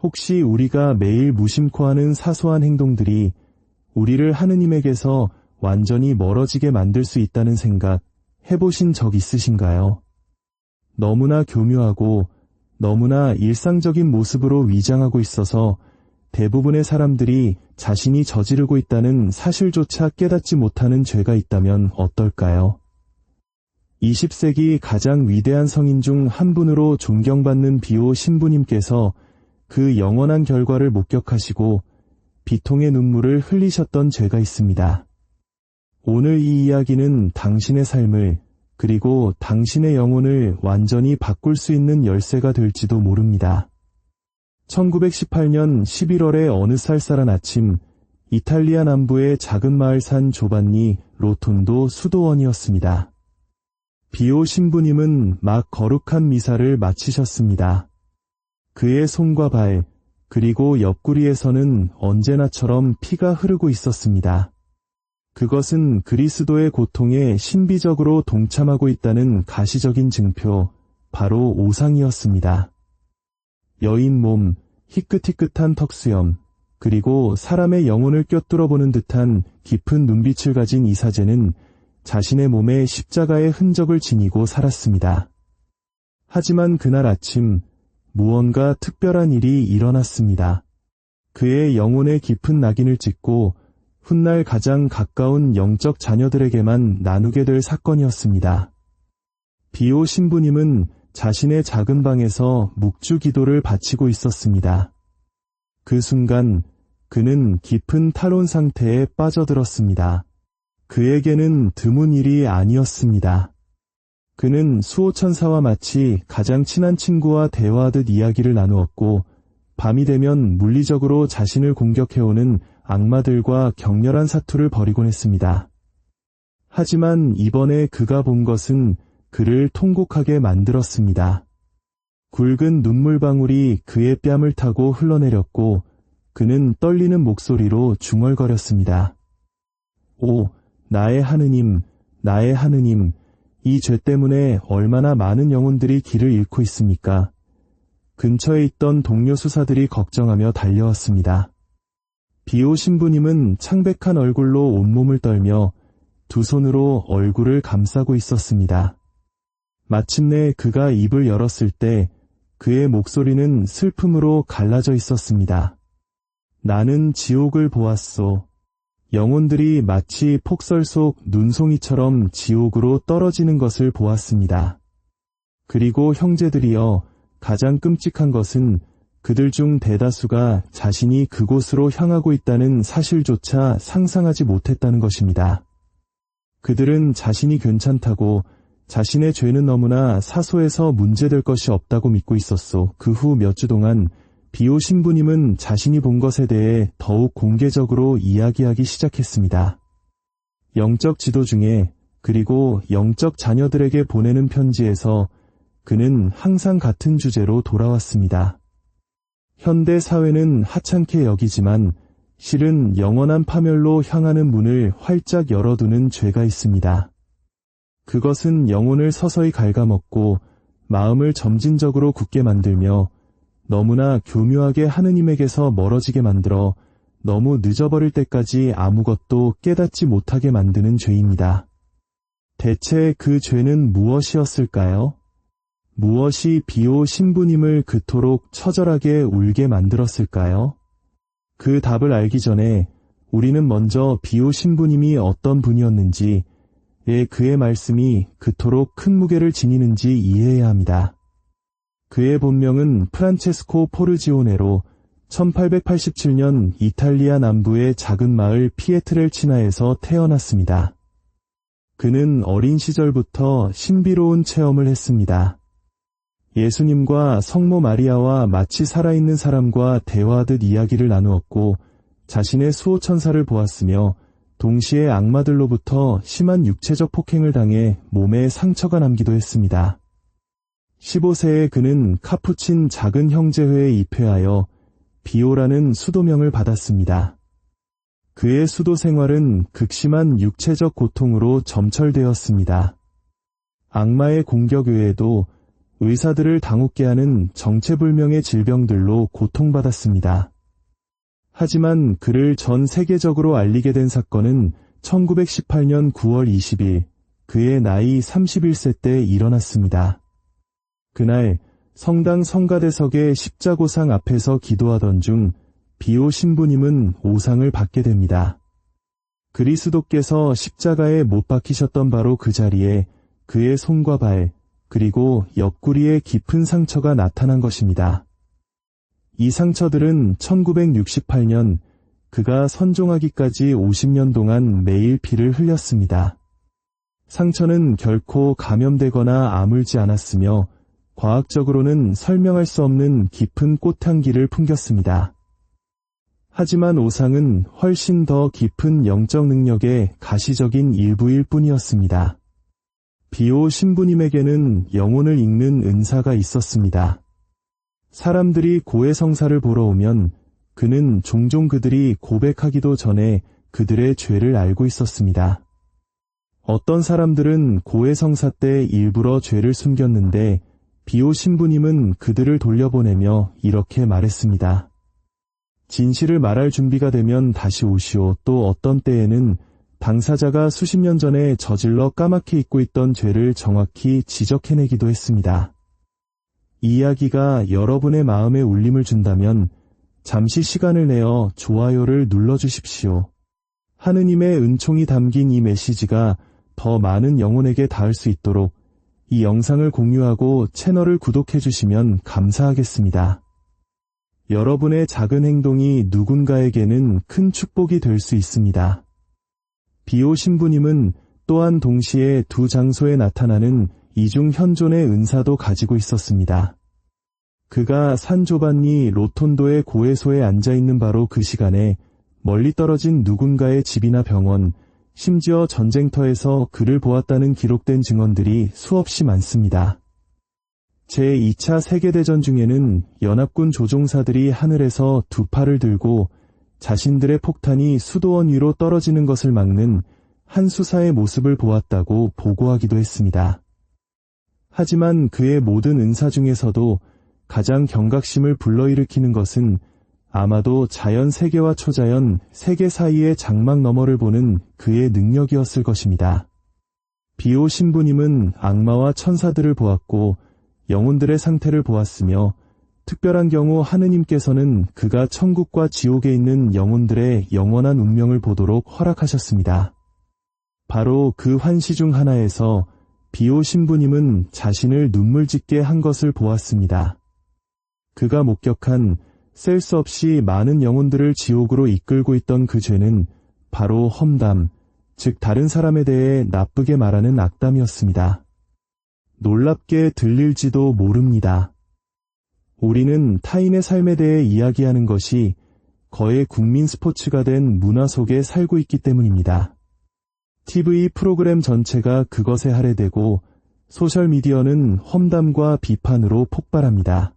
혹시 우리가 매일 무심코 하는 사소한 행동들이 우리를 하느님에게서 완전히 멀어지게 만들 수 있다는 생각 해보신 적 있으신가요? 너무나 교묘하고 너무나 일상적인 모습으로 위장하고 있어서 대부분의 사람들이 자신이 저지르고 있다는 사실조차 깨닫지 못하는 죄가 있다면 어떨까요? 20세기 가장 위대한 성인 중 한 분으로 존경받는 비오 신부님께서 그 영원한 결과를 목격하시고 비통의 눈물을 흘리셨던 죄가 있습니다. 오늘 이 이야기는 당신의 삶을 그리고 당신의 영혼을 완전히 바꿀 수 있는 열쇠가 될지도 모릅니다. 1918년 11월의 어느 쌀쌀한 아침, 이탈리아 남부의 작은 마을 산 조반니 로톤도 수도원이었습니다. 비오 신부님은 막 거룩한 미사를 마치셨습니다. 그의 손과 발, 그리고 옆구리에서는 언제나처럼 피가 흐르고 있었습니다. 그것은 그리스도의 고통에 신비적으로 동참하고 있다는 가시적인 증표, 바로 오상이었습니다. 여인 몸, 희끗희끗한 턱수염, 그리고 사람의 영혼을 꿰뚫어보는 듯한 깊은 눈빛을 가진 이 사제는 자신의 몸에 십자가의 흔적을 지니고 살았습니다. 하지만 그날 아침 무언가 특별한 일이 일어났습니다. 그의 영혼의 깊은 낙인을 찍고 훗날 가장 가까운 영적 자녀들에게만 나누게 될 사건이었습니다. 비오 신부님은 자신의 작은 방에서 묵주 기도를 바치고 있었습니다. 그 순간 그는 깊은 탈원 상태에 빠져들었습니다. 그에게는 드문 일이 아니었습니다. 그는 수호천사와 마치 가장 친한 친구와 대화하듯 이야기를 나누었고 밤이 되면 물리적으로 자신을 공격해오는 악마들과 격렬한 사투를 벌이곤 했습니다. 하지만 이번에 그가 본 것은 그를 통곡하게 만들었습니다. 굵은 눈물방울이 그의 뺨을 타고 흘러내렸고 그는 떨리는 목소리로 중얼거렸습니다. 오, 나의 하느님, 나의 하느님, 이 죄 때문에 얼마나 많은 영혼들이 길을 잃고 있습니까? 근처에 있던 동료 수사들이 걱정하며 달려왔습니다. 비오 신부님은 창백한 얼굴로 온몸을 떨며 두 손으로 얼굴을 감싸고 있었습니다. 마침내 그가 입을 열었을 때 그의 목소리는 슬픔으로 갈라져 있었습니다. 나는 지옥을 보았소. 영혼들이 마치 폭설 속 눈송이처럼 지옥으로 떨어지는 것을 보았습니다. 그리고 형제들이여, 가장 끔찍한 것은 그들 중 대다수가 자신이 그곳으로 향하고 있다는 사실조차 상상하지 못했다는 것입니다. 그들은 자신이 괜찮다고, 자신의 죄는 너무나 사소해서 문제될 것이 없다고 믿고 있었소. 그 후 몇 주 동안 비오 신부님은 자신이 본 것에 대해 더욱 공개적으로 이야기하기 시작했습니다. 영적 지도 중에, 그리고 영적 자녀들에게 보내는 편지에서 그는 항상 같은 주제로 돌아왔습니다. 현대 사회는 하찮게 여기지만 실은 영원한 파멸로 향하는 문을 활짝 열어두는 죄가 있습니다. 그것은 영혼을 서서히 갉아먹고 마음을 점진적으로 굳게 만들며 너무나 교묘하게 하느님에게서 멀어지게 만들어 너무 늦어버릴 때까지 아무것도 깨닫지 못하게 만드는 죄입니다. 대체 그 죄는 무엇이었을까요? 무엇이 비오 신부님을 그토록 처절하게 울게 만들었을까요? 그 답을 알기 전에 우리는 먼저 비오 신부님이 어떤 분이었는지, 그의 말씀이 그토록 큰 무게를 지니는지 이해해야 합니다. 그의 본명은 프란체스코 포르지오네로 1887년 이탈리아 남부의 작은 마을 피에트렐치나에서 태어났습니다. 그는 어린 시절부터 신비로운 체험을 했습니다. 예수님과 성모 마리아와 마치 살아있는 사람과 대화하듯 이야기를 나누었고 자신의 수호천사를 보았으며 동시에 악마들로부터 심한 육체적 폭행을 당해 몸에 상처가 남기도 했습니다. 15세에 그는 카푸친 작은 형제회에 입회하여 비오라는 수도명을 받았습니다. 그의 수도 생활은 극심한 육체적 고통으로 점철되었습니다. 악마의 공격 외에도 의사들을 당혹게 하는 정체불명의 질병들로 고통받았습니다. 하지만 그를 전 세계적으로 알리게 된 사건은 1918년 9월 20일, 그의 나이 31세 때 일어났습니다. 그날 성당 성가대석의 십자고상 앞에서 기도하던 중 비오 신부님은 오상을 받게 됩니다. 그리스도께서 십자가에 못 박히셨던 바로 그 자리에 그의 손과 발, 그리고 옆구리에 깊은 상처가 나타난 것입니다. 이 상처들은 1968년 그가 선종하기까지 50년 동안 매일 피를 흘렸습니다. 상처는 결코 감염되거나 아물지 않았으며 과학적으로는 설명할 수 없는 깊은 꽃향기를 풍겼습니다. 하지만 오상은 훨씬 더 깊은 영적 능력의 가시적인 일부일 뿐이었습니다. 비오 신부님에게는 영혼을 읽는 은사가 있었습니다. 사람들이 고해성사를 보러 오면 그는 종종 그들이 고백하기도 전에 그들의 죄를 알고 있었습니다. 어떤 사람들은 고해성사 때 일부러 죄를 숨겼는데 비오 신부님은 그들을 돌려보내며 이렇게 말했습니다. 진실을 말할 준비가 되면 다시 오시오. 또 어떤 때에는 당사자가 수십 년 전에 저질러 까맣게 잊고 있던 죄를 정확히 지적해내기도 했습니다. 이 이야기가 여러분의 마음에 울림을 준다면 잠시 시간을 내어 좋아요를 눌러주십시오. 하느님의 은총이 담긴 이 메시지가 더 많은 영혼에게 닿을 수 있도록 이 영상을 공유하고 채널을 구독해 주시면 감사하겠습니다. 여러분의 작은 행동이 누군가에게는 큰 축복이 될 수 있습니다. 비오 신부님은 또한 동시에 두 장소에 나타나는 이중 현존의 은사도 가지고 있었습니다. 그가 산 조반니 로톤도의 고해소에 앉아있는 바로 그 시간에 멀리 떨어진 누군가의 집이나 병원, 심지어 전쟁터에서 그를 보았다는 기록된 증언들이 수없이 많습니다. 제2차 세계대전 중에는 연합군 조종사들이 하늘에서 두 팔을 들고 자신들의 폭탄이 수도원 위로 떨어지는 것을 막는 한 수사의 모습을 보았다고 보고하기도 했습니다. 하지만 그의 모든 은사 중에서도 가장 경각심을 불러일으키는 것은 아마도 자연 세계와 초자연 세계 사이의 장막 너머를 보는 그의 능력이었을 것입니다. 비오 신부님은 악마와 천사들을 보았고 영혼들의 상태를 보았으며 특별한 경우 하느님께서는 그가 천국과 지옥에 있는 영혼들의 영원한 운명을 보도록 허락하셨습니다. 바로 그 환시 중 하나에서 비오 신부님은 자신을 눈물 짓게 한 것을 보았습니다. 그가 목격한 셀 수 없이 많은 영혼들을 지옥으로 이끌고 있던 그 죄는 바로 험담, 즉 다른 사람에 대해 나쁘게 말하는 악담이었습니다. 놀랍게 들릴지도 모릅니다. 우리는 타인의 삶에 대해 이야기하는 것이 거의 국민 스포츠가 된 문화 속에 살고 있기 때문입니다. TV 프로그램 전체가 그것에 할애되고 소셜미디어는 험담과 비판으로 폭발합니다.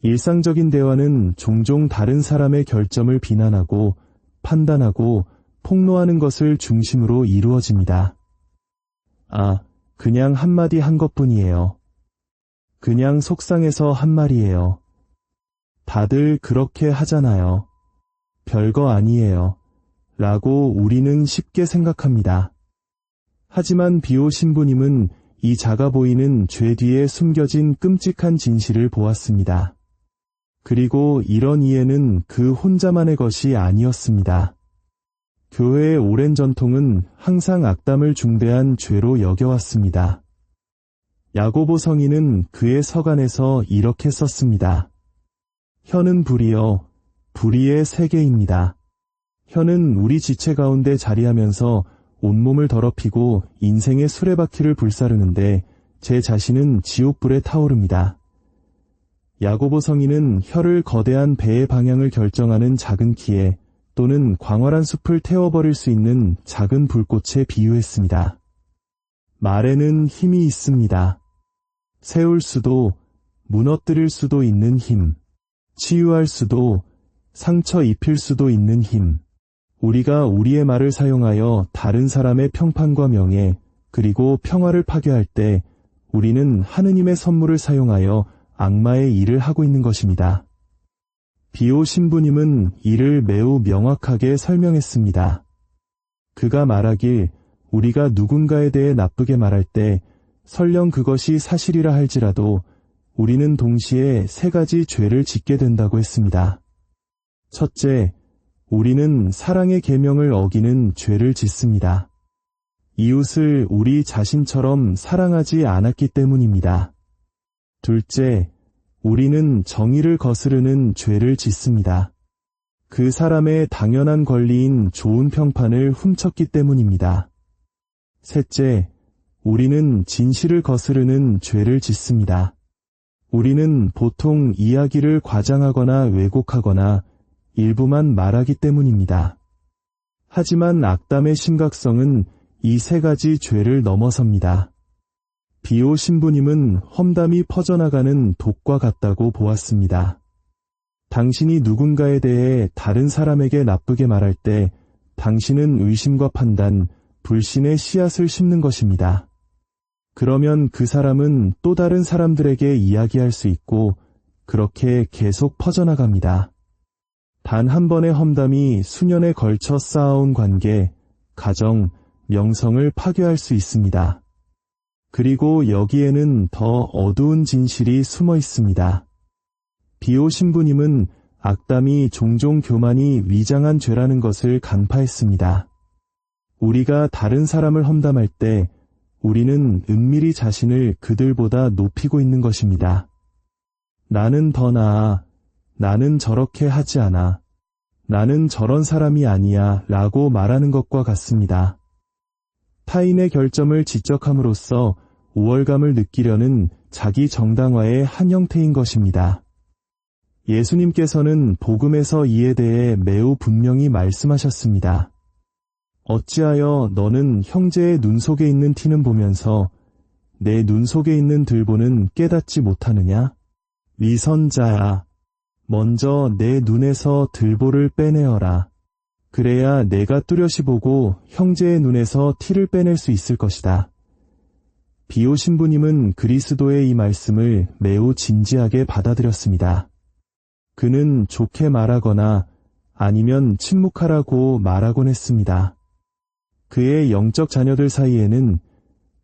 일상적인 대화는 종종 다른 사람의 결점을 비난하고 판단하고 폭로하는 것을 중심으로 이루어집니다. 그냥 한마디 한 것뿐이에요. 그냥 속상해서 한 말이에요. 다들 그렇게 하잖아요. 별거 아니에요. 라고 우리는 쉽게 생각합니다. 하지만 비오 신부님은 이 작아 보이는 죄 뒤에 숨겨진 끔찍한 진실을 보았습니다. 그리고 이런 이해는 그 혼자만의 것이 아니었습니다. 교회의 오랜 전통은 항상 악담을 중대한 죄로 여겨왔습니다. 야고보 성인은 그의 서간에서 이렇게 썼습니다. 혀는 불이여, 불의의 세계입니다. 혀는 우리 지체 가운데 자리하면서 온몸을 더럽히고 인생의 수레바퀴를 불사르는데 제 자신은 지옥불에 타오릅니다. 야고보 성인은 혀를 거대한 배의 방향을 결정하는 작은 키에 또는 광활한 숲을 태워버릴 수 있는 작은 불꽃에 비유했습니다. 말에는 힘이 있습니다. 세울 수도, 무너뜨릴 수도 있는 힘, 치유할 수도, 상처 입힐 수도 있는 힘. 우리가 우리의 말을 사용하여 다른 사람의 평판과 명예, 그리고 평화를 파괴할 때 우리는 하느님의 선물을 사용하여 악마의 일을 하고 있는 것입니다. 비오 신부님은 이를 매우 명확하게 설명했습니다. 그가 말하길 우리가 누군가에 대해 나쁘게 말할 때 설령 그것이 사실이라 할지라도 우리는 동시에 3가지 죄를 짓게 된다고 했습니다. 첫째, 우리는 사랑의 계명을 어기는 죄를 짓습니다. 이웃을 우리 자신처럼 사랑하지 않았기 때문입니다. 둘째, 우리는 정의를 거스르는 죄를 짓습니다. 그 사람의 당연한 권리인 좋은 평판을 훔쳤기 때문입니다. 셋째, 우리는 진실을 거스르는 죄를 짓습니다. 우리는 보통 이야기를 과장하거나 왜곡하거나 일부만 말하기 때문입니다. 하지만 악담의 심각성은 이 3가지 죄를 넘어섭니다. 비오 신부님은 험담이 퍼져나가는 독과 같다고 보았습니다. 당신이 누군가에 대해 다른 사람에게 나쁘게 말할 때 당신은 의심과 판단, 불신의 씨앗을 심는 것입니다. 그러면 그 사람은 또 다른 사람들에게 이야기할 수 있고 그렇게 계속 퍼져나갑니다. 단 한 번의 험담이 수년에 걸쳐 쌓아온 관계, 가정, 명성을 파괴할 수 있습니다. 그리고 여기에는 더 어두운 진실이 숨어 있습니다. 비오 신부님은 악담이 종종 교만이 위장한 죄라는 것을 간파했습니다. 우리가 다른 사람을 험담할 때 우리는 은밀히 자신을 그들보다 높이고 있는 것입니다. 나는 더 나아, 나는 저렇게 하지 않아, 나는 저런 사람이 아니야 라고 말하는 것과 같습니다. 타인의 결점을 지적함으로써 우월감을 느끼려는 자기 정당화의 한 형태인 것입니다. 예수님께서는 복음에서 이에 대해 매우 분명히 말씀하셨습니다. 어찌하여 너는 형제의 눈 속에 있는 티는 보면서 내 눈 속에 있는 들보는 깨닫지 못하느냐? 위선자야, 먼저 내 눈에서 들보를 빼내어라. 그래야 내가 뚜렷이 보고 형제의 눈에서 티를 빼낼 수 있을 것이다. 비오 신부님은 그리스도의 이 말씀을 매우 진지하게 받아들였습니다. 그는 좋게 말하거나 아니면 침묵하라고 말하곤 했습니다. 그의 영적 자녀들 사이에는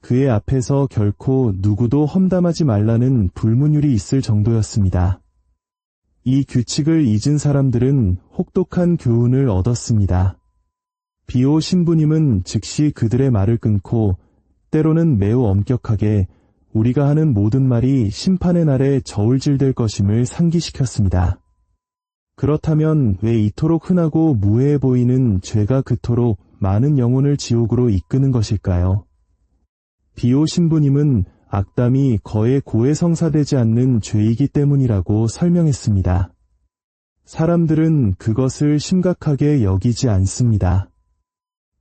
그의 앞에서 결코 누구도 험담하지 말라는 불문율이 있을 정도였습니다. 이 규칙을 잊은 사람들은 혹독한 교훈을 얻었습니다. 비오 신부님은 즉시 그들의 말을 끊고 때로는 매우 엄격하게 우리가 하는 모든 말이 심판의 날에 저울질될 것임을 상기시켰습니다. 그렇다면 왜 이토록 흔하고 무해해 보이는 죄가 그토록 많은 영혼을 지옥으로 이끄는 것일까요? 비오 신부님은 악담이 거의 고해성사되지 않는 죄이기 때문이라고 설명했습니다. 사람들은 그것을 심각하게 여기지 않습니다.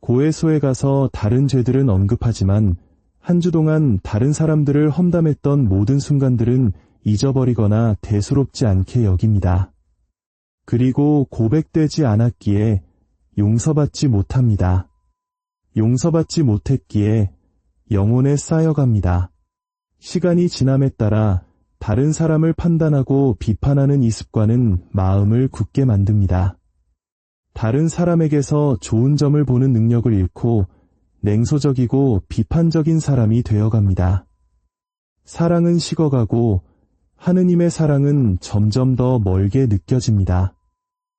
고해소에 가서 다른 죄들은 언급하지만 한 주 동안 다른 사람들을 험담했던 모든 순간들은 잊어버리거나 대수롭지 않게 여깁니다. 그리고 고백되지 않았기에 용서받지 못합니다. 용서받지 못했기에 영혼에 쌓여갑니다. 시간이 지남에 따라 다른 사람을 판단하고 비판하는 이 습관은 마음을 굳게 만듭니다. 다른 사람에게서 좋은 점을 보는 능력을 잃고 냉소적이고 비판적인 사람이 되어갑니다. 사랑은 식어가고 하느님의 사랑은 점점 더 멀게 느껴집니다.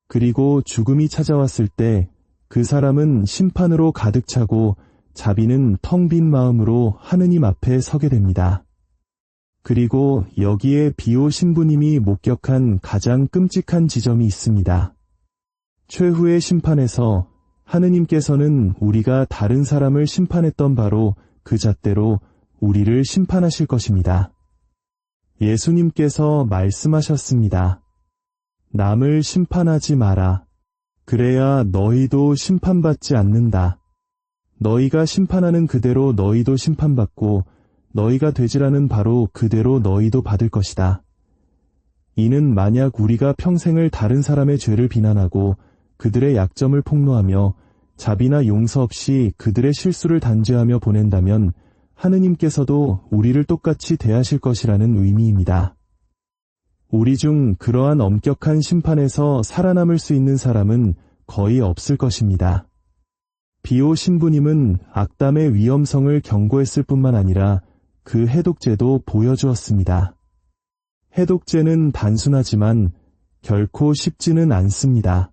그리고 죽음이 찾아왔을 때 그 사람은 심판으로 가득 차고 자비는 텅 빈 마음으로 하느님 앞에 서게 됩니다. 그리고 여기에 비오 신부님이 목격한 가장 끔찍한 지점이 있습니다. 최후의 심판에서 하느님께서는 우리가 다른 사람을 심판했던 바로 그 잣대로 우리를 심판하실 것입니다. 예수님께서 말씀하셨습니다. 남을 심판하지 마라. 그래야 너희도 심판받지 않는다. 너희가 심판하는 그대로 너희도 심판받고 너희가 되지라는 바로 그대로 너희도 받을 것이다. 이는 만약 우리가 평생을 다른 사람의 죄를 비난하고 그들의 약점을 폭로하며 자비나 용서 없이 그들의 실수를 단죄하며 보낸다면 하느님께서도 우리를 똑같이 대하실 것이라는 의미입니다. 우리 중 그러한 엄격한 심판에서 살아남을 수 있는 사람은 거의 없을 것입니다. 비오 신부님은 악담의 위험성을 경고했을 뿐만 아니라 그 해독제도 보여주었습니다. 해독제는 단순하지만 결코 쉽지는 않습니다.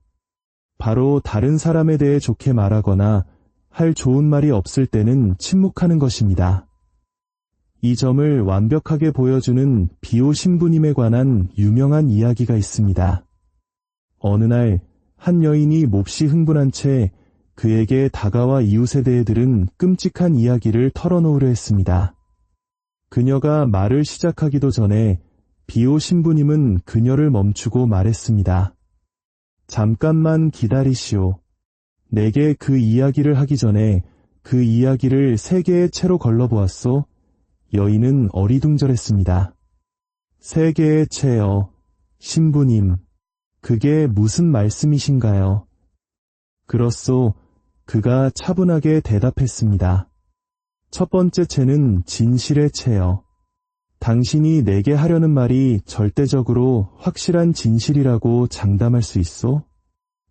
바로 다른 사람에 대해 좋게 말하거나 할 좋은 말이 없을 때는 침묵하는 것입니다. 이 점을 완벽하게 보여주는 비오 신부님에 관한 유명한 이야기가 있습니다. 어느 날 한 여인이 몹시 흥분한 채 그에게 다가와 이웃에 대해 들은 끔찍한 이야기를 털어놓으려 했습니다. 그녀가 말을 시작하기도 전에 비오 신부님은 그녀를 멈추고 말했습니다. 잠깐만 기다리시오. 내게 그 이야기를 하기 전에 그 이야기를 3개의 채로 걸러보았소. 여인은 어리둥절했습니다. 3개의 채요. 신부님, 그게 무슨 말씀이신가요? 그렇소. 그가 차분하게 대답했습니다. 첫 번째 채는 진실의 채요. 당신이 내게 하려는 말이 절대적으로 확실한 진실이라고 장담할 수 있소?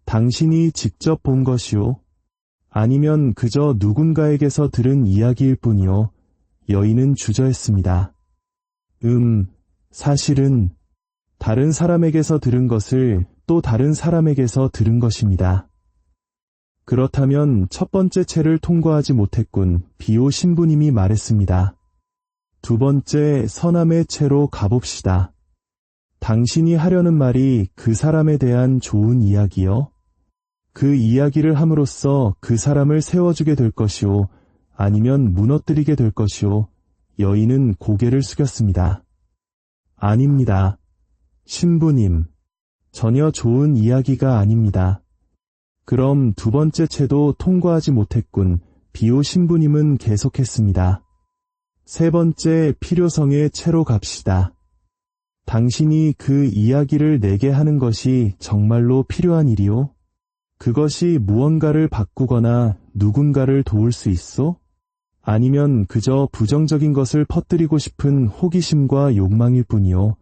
당신이 직접 본 것이오? 아니면 그저 누군가에게서 들은 이야기일 뿐이오? 여인은 주저했습니다. 사실은 다른 사람에게서 들은 것을 또 다른 사람에게서 들은 것입니다. 그렇다면 첫 번째 채를 통과하지 못했군. 비오 신부님이 말했습니다. 두 번째 선함의 채로 가봅시다. 당신이 하려는 말이 그 사람에 대한 좋은 이야기요? 그 이야기를 함으로써 그 사람을 세워주게 될 것이오? 아니면 무너뜨리게 될 것이오? 여인은 고개를 숙였습니다. 아닙니다. 신부님, 전혀 좋은 이야기가 아닙니다. 그럼 두 번째 채도 통과하지 못했군. 비오 신부님은 계속했습니다. 세 번째 필요성의 채로 갑시다. 당신이 그 이야기를 내게 하는 것이 정말로 필요한 일이오? 그것이 무언가를 바꾸거나 누군가를 도울 수 있어? 아니면 그저 부정적인 것을 퍼뜨리고 싶은 호기심과 욕망일 뿐이오?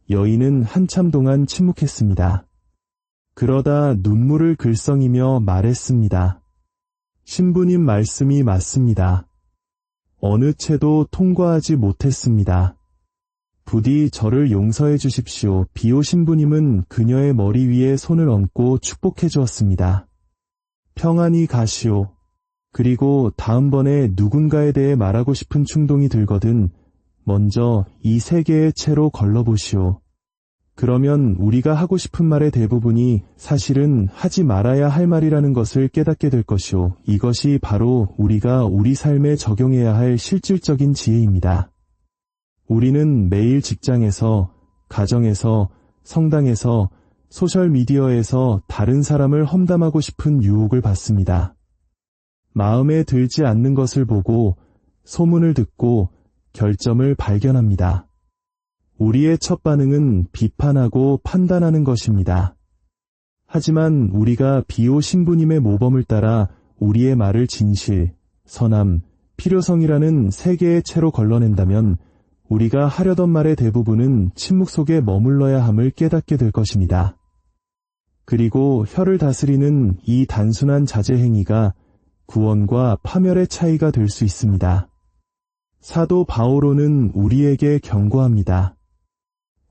여인은 한참 동안 침묵했습니다. 그러다 눈물을 글썽이며 말했습니다. 신부님 말씀이 맞습니다. 어느 채도 통과하지 못했습니다. 부디 저를 용서해 주십시오. 비오 신부님은 그녀의 머리 위에 손을 얹고 축복해 주었습니다. 평안히 가시오. 그리고 다음번에 누군가에 대해 말하고 싶은 충동이 들거든 먼저 이 3개의 채로 걸러보시오. 그러면 우리가 하고 싶은 말의 대부분이 사실은 하지 말아야 할 말이라는 것을 깨닫게 될 것이오. 이것이 바로 우리가 우리 삶에 적용해야 할 실질적인 지혜입니다. 우리는 매일 직장에서, 가정에서, 성당에서, 소셜미디어에서 다른 사람을 험담하고 싶은 유혹을 받습니다. 마음에 들지 않는 것을 보고, 소문을 듣고, 결점을 발견합니다. 우리의 첫 반응은 비판하고 판단하는 것입니다. 하지만 우리가 비오 신부님의 모범을 따라 우리의 말을 진실, 선함, 필요성이라는 3개의 채로 걸러낸다면 우리가 하려던 말의 대부분은 침묵 속에 머물러야 함을 깨닫게 될 것입니다. 그리고 혀를 다스리는 이 단순한 자제 행위가 구원과 파멸의 차이가 될 수 있습니다. 사도 바오로는 우리에게 경고합니다.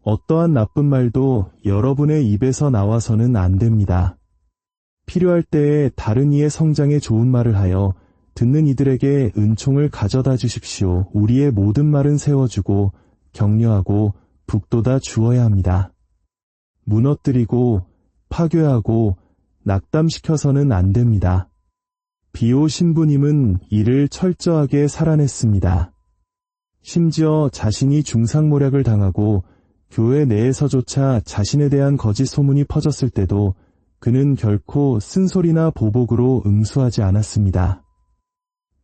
어떠한 나쁜 말도 여러분의 입에서 나와서는 안 됩니다. 필요할 때에 다른 이의 성장에 좋은 말을 하여 듣는 이들에게 은총을 가져다 주십시오. 우리의 모든 말은 세워주고 격려하고 북돋아 주어야 합니다. 무너뜨리고 파괴하고 낙담시켜서는 안 됩니다. 비오 신부님은 이를 철저하게 살아냈습니다. 심지어 자신이 중상모략을 당하고 교회 내에서조차 자신에 대한 거짓 소문이 퍼졌을 때도 그는 결코 쓴소리나 보복으로 응수하지 않았습니다.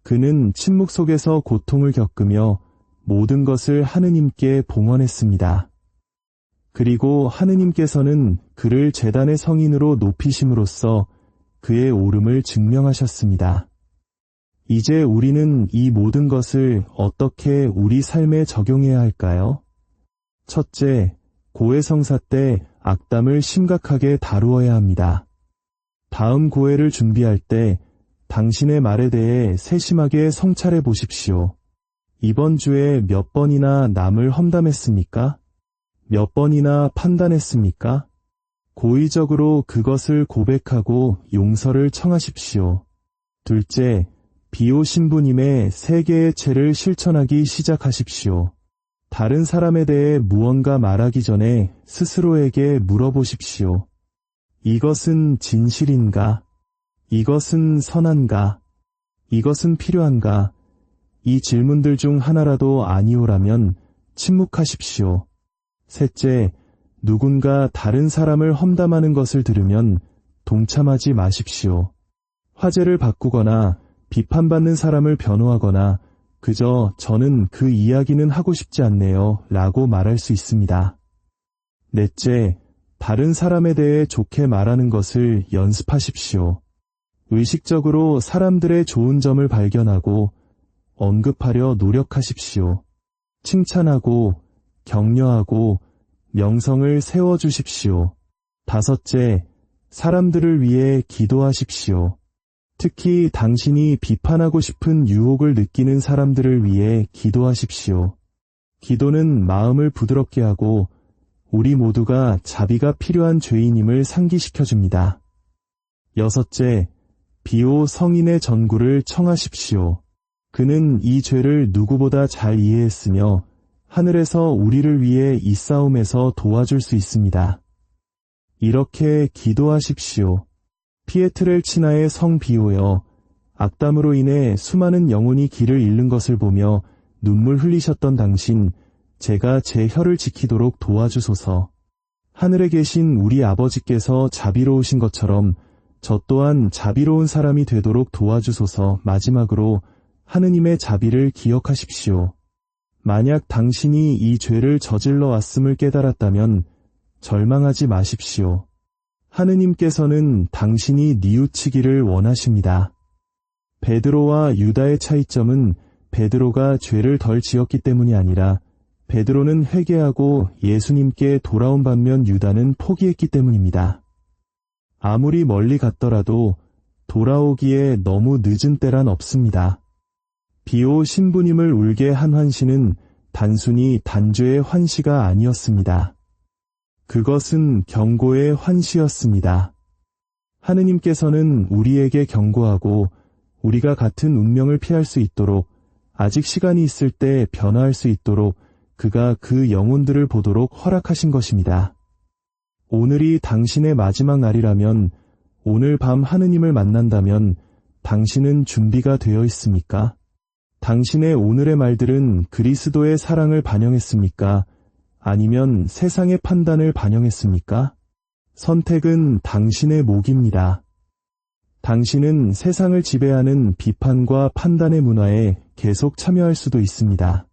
그는 침묵 속에서 고통을 겪으며 모든 것을 하느님께 봉헌했습니다. 그리고 하느님께서는 그를 제단의 성인으로 높이심으로써 그의 옳음을 증명하셨습니다. 이제 우리는 이 모든 것을 어떻게 우리 삶에 적용해야 할까요? 첫째, 고해성사 때 악담을 심각하게 다루어야 합니다. 다음 고해를 준비할 때 당신의 말에 대해 세심하게 성찰해 보십시오. 이번 주에 몇 번이나 남을 험담했습니까? 몇 번이나 판단했습니까? 고의적으로 그것을 고백하고 용서를 청하십시오. 둘째, 비오 신부님의 세 개의 죄를 실천하기 시작하십시오. 다른 사람에 대해 무언가 말하기 전에 스스로에게 물어보십시오. 이것은 진실인가? 이것은 선한가? 이것은 필요한가? 이 질문들 중 하나라도 아니오라면 침묵하십시오. 셋째, 누군가 다른 사람을 험담하는 것을 들으면 동참하지 마십시오. 화제를 바꾸거나 비판받는 사람을 변호하거나 그저 저는 그 이야기는 하고 싶지 않네요 라고 말할 수 있습니다. 넷째, 다른 사람에 대해 좋게 말하는 것을 연습하십시오. 의식적으로 사람들의 좋은 점을 발견하고 언급하려 노력하십시오. 칭찬하고 격려하고 명성을 세워주십시오. 다섯째, 사람들을 위해 기도하십시오. 특히 당신이 비판하고 싶은 유혹을 느끼는 사람들을 위해 기도하십시오. 기도는 마음을 부드럽게 하고 우리 모두가 자비가 필요한 죄인임을 상기시켜줍니다. 여섯째, 비오 성인의 전구를 청하십시오. 그는 이 죄를 누구보다 잘 이해했으며 하늘에서 우리를 위해 이 싸움에서 도와줄 수 있습니다. 이렇게 기도하십시오. 피에트렐치나의 성 비오여, 악담으로 인해 수많은 영혼이 길을 잃는 것을 보며 눈물 흘리셨던 당신, 제가 제 혀를 지키도록 도와주소서. 하늘에 계신 우리 아버지께서 자비로우신 것처럼 저 또한 자비로운 사람이 되도록 도와주소서. 마지막으로 하느님의 자비를 기억하십시오. 만약 당신이 이 죄를 저질러 왔음을 깨달았다면 절망하지 마십시오. 하느님께서는 당신이 뉘우치기를 원하십니다. 베드로와 유다의 차이점은 베드로가 죄를 덜 지었기 때문이 아니라 베드로는 회개하고 예수님께 돌아온 반면 유다는 포기했기 때문입니다. 아무리 멀리 갔더라도 돌아오기에 너무 늦은 때란 없습니다. 비오 신부님을 울게 한 환시는 단순히 단죄의 환시가 아니었습니다. 그것은 경고의 환시였습니다. 하느님께서는 우리에게 경고하고 우리가 같은 운명을 피할 수 있도록 아직 시간이 있을 때 변화할 수 있도록 그가 그 영혼들을 보도록 허락하신 것입니다. 오늘이 당신의 마지막 날이라면 오늘 밤 하느님을 만난다면 당신은 준비가 되어 있습니까? 당신의 오늘의 말들은 그리스도의 사랑을 반영했습니까? 아니면 세상의 판단을 반영했습니까? 선택은 당신의 몫입니다. 당신은 세상을 지배하는 비판과 판단의 문화에 계속 참여할 수도 있습니다.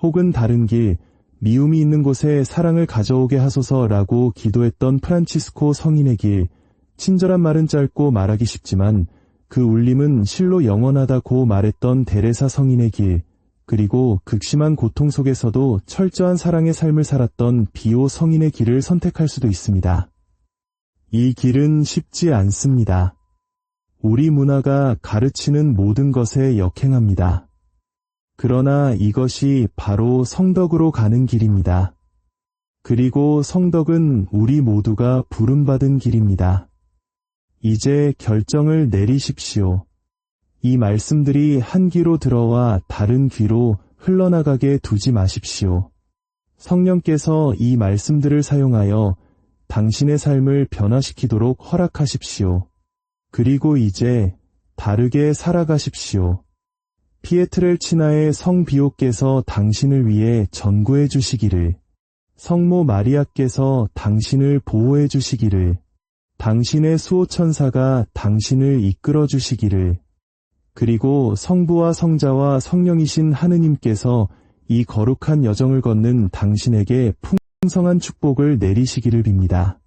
혹은 다른 길, 미움이 있는 곳에 사랑을 가져오게 하소서라고 기도했던 프란치스코 성인의 길, 친절한 말은 짧고 말하기 쉽지만 그 울림은 실로 영원하다고 말했던 데레사 성인의 길, 그리고 극심한 고통 속에서도 철저한 사랑의 삶을 살았던 비오 성인의 길을 선택할 수도 있습니다. 이 길은 쉽지 않습니다. 우리 문화가 가르치는 모든 것에 역행합니다. 그러나 이것이 바로 성덕으로 가는 길입니다. 그리고 성덕은 우리 모두가 부름받은 길입니다. 이제 결정을 내리십시오. 이 말씀들이 한 귀로 들어와 다른 귀로 흘러나가게 두지 마십시오. 성령께서 이 말씀들을 사용하여 당신의 삶을 변화시키도록 허락하십시오. 그리고 이제 다르게 살아가십시오. 피에트렐치나의 성 비오께서 당신을 위해 전구해 주시기를, 성모 마리아께서 당신을 보호해 주시기를, 당신의 수호천사가 당신을 이끌어 주시기를, 그리고 성부와 성자와 성령이신 하느님께서 이 거룩한 여정을 걷는 당신에게 풍성한 축복을 내리시기를 빕니다.